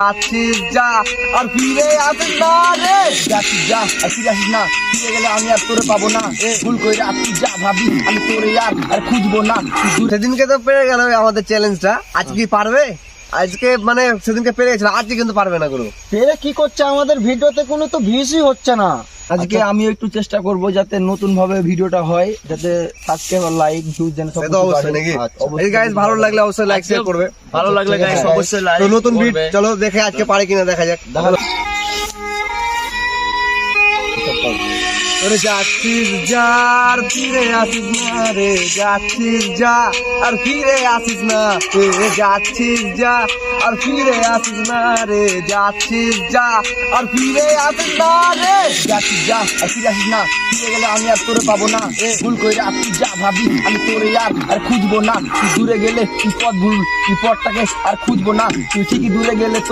যাচ্ছিস যা আর ফিরে আসিস না রে, যাচ্ছিস যা আর ফিরে আসিস না, ফিরে গেলে আমি আর তোরে পাবো না, ভুল করে আসছিস যা ভাবি আমি তোরে আর খুঁজবো না। সেদিনকে তো পেরে গেল আমাদের চ্যালেঞ্জটা, আজকে কি পারবে? আজকে মানে সেদিনকে পেরে গেছিল, আজকে কিন্তু পারবে না গুরু। পেরে কি করছে, আমাদের ভিডিওতে কোনো তো ভিউসই হচ্ছে না। আজকে আমি একটু চেষ্টা করব যাতে নতুন ভাবে ভিডিওটা হয়, যাতে সাবস্ক্রাইব লাইক ভিউজ যেন সব সে তো অবশ্যই নাকি। এই গাইস ভালো লাগলে অবশ্যই লাইক শেয়ার করবে, ভালো লাগলে গাইস অবশ্যই লাইক তো নতুন ভিডিও চলো দেখে আজকে পারে কিনা দেখা যাক। ওরে যাচ্ছিস যা আর ফিরে আসিস না রে, যাচ্ছিস যা আর ফিরে আসিস না রে, যাচ্ছিস যা আর ফিরে আসিস না রে, যাচ্ছিস যা আর ফিরে আসিস না রে, যাচ্ছিস যা আর ফিরে আসিস না, ফিরে গেলে আমি আর তোরে পাবো না, ভুল করে আসছিস যা ভাবি আমি তোরে আর খুঁজবো না, তুই দূরে গেলে তুই পথ ভুল, তুই পথটাকে আর খুঁজবো না, তুই ঠিকই দূরে গেলে তোর